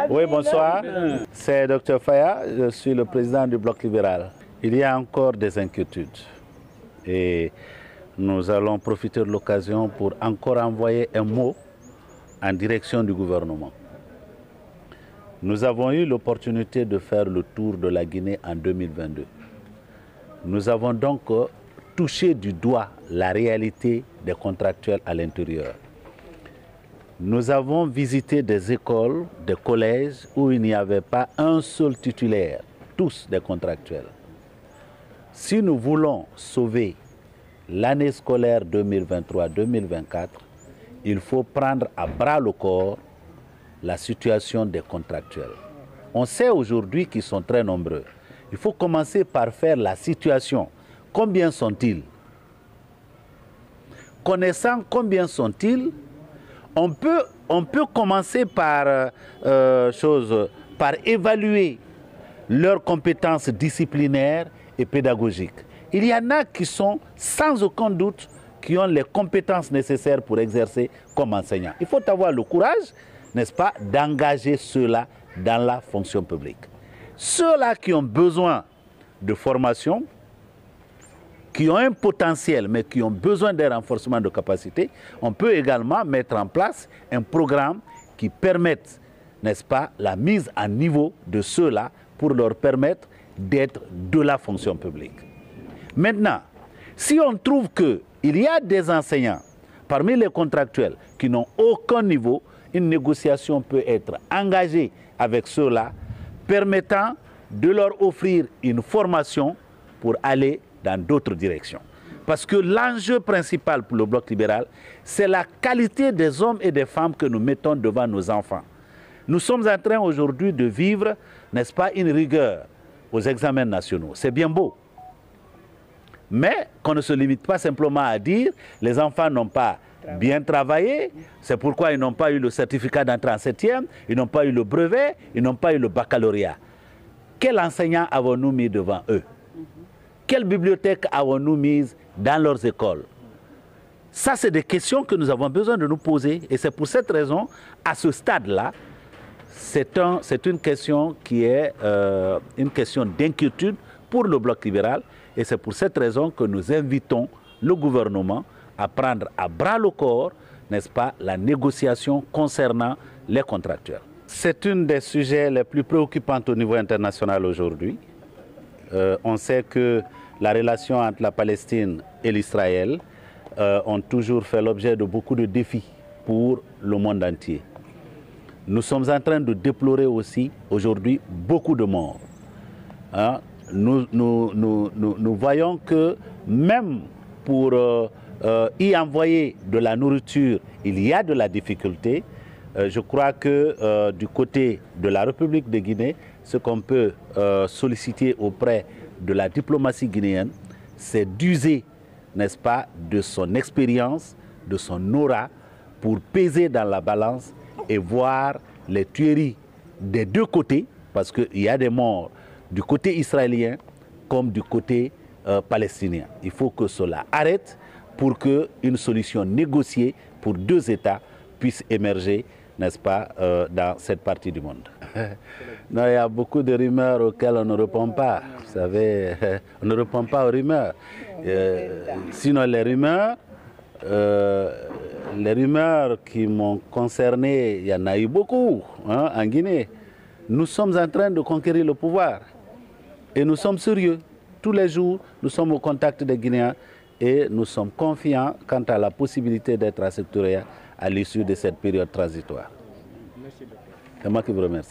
Oui, bonsoir. C'est Dr Faya, je suis le président du Bloc libéral. Il y a encore des inquiétudes et nous allons profiter de l'occasion pour encore envoyer un mot en direction du gouvernement. Nous avons eu l'opportunité de faire le tour de la Guinée en 2022. Nous avons donc touché du doigt la réalité des contractuels à l'intérieur. Nous avons visité des écoles, des collèges où il n'y avait pas un seul titulaire, tous des contractuels. Si nous voulons sauver l'année scolaire 2023-2024, il faut prendre à bras le corps la situation des contractuels. On sait aujourd'hui qu'ils sont très nombreux. Il faut commencer par faire la situation. Combien sont-ils? Connaissant combien sont-ils, on peut commencer par évaluer leurs compétences disciplinaires et pédagogiques. Il y en a qui sont sans aucun doute qui ont les compétences nécessaires pour exercer comme enseignants. Il faut avoir le courage, n'est-ce pas, d'engager ceux-là dans la fonction publique. Ceux-là qui ont besoin de formation, qui ont un potentiel, mais qui ont besoin d'un renforcement de capacité, on peut également mettre en place un programme qui permette, n'est-ce pas, la mise à niveau de ceux-là pour leur permettre d'être de la fonction publique. Maintenant, si on trouve qu'il y a des enseignants parmi les contractuels qui n'ont aucun niveau, une négociation peut être engagée avec ceux-là, permettant de leur offrir une formation pour aller dans d'autres directions. Parce que l'enjeu principal pour le Bloc libéral, c'est la qualité des hommes et des femmes que nous mettons devant nos enfants. Nous sommes en train aujourd'hui de vivre, n'est-ce pas, une rigueur aux examens nationaux. C'est bien beau. Mais qu'on ne se limite pas simplement à dire les enfants n'ont pas bien travaillé, c'est pourquoi ils n'ont pas eu le certificat d'entrée en 7e, ils n'ont pas eu le brevet, ils n'ont pas eu le baccalauréat. Quel enseignant avons-nous mis devant eux? Quelle bibliothèque avons-nous mise dans leurs écoles? Ça, c'est des questions que nous avons besoin de nous poser. Et c'est pour cette raison, à ce stade-là, c'est une question qui est une question d'inquiétude pour le Bloc libéral. Et c'est pour cette raison que nous invitons le gouvernement à prendre à bras le corps, n'est-ce pas, la négociation concernant les contractuels. C'est un des sujets les plus préoccupants au niveau international aujourd'hui. On sait que la relation entre la Palestine et l'Israël ont toujours fait l'objet de beaucoup de défis pour le monde entier. Nous sommes en train de déplorer aussi aujourd'hui beaucoup de morts. Hein? Nous voyons que même pour y envoyer de la nourriture, il y a de la difficulté. Je crois que du côté de la République de Guinée, ce qu'on peut solliciter auprès de la diplomatie guinéenne, c'est d'user, n'est-ce pas, de son expérience, de son aura, pour peser dans la balance et voir les tueries des deux côtés, parce qu'il y a des morts du côté israélien comme du côté palestinien. Il faut que cela arrête pour qu'une solution négociée pour deux États puisse émerger, n'est-ce pas, dans cette partie du monde. Non, il y a beaucoup de rumeurs auxquelles on ne répond pas. Vous savez, on ne répond pas aux rumeurs. Sinon, les rumeurs qui m'ont concerné, il y en a eu beaucoup hein, en Guinée. Nous sommes en train de conquérir le pouvoir. Et nous sommes sérieux. Tous les jours, nous sommes au contact des Guinéens et nous sommes confiants quant à la possibilité d'être à Sectoria à l'issue de cette période transitoire. C'est moi qui vous remercie.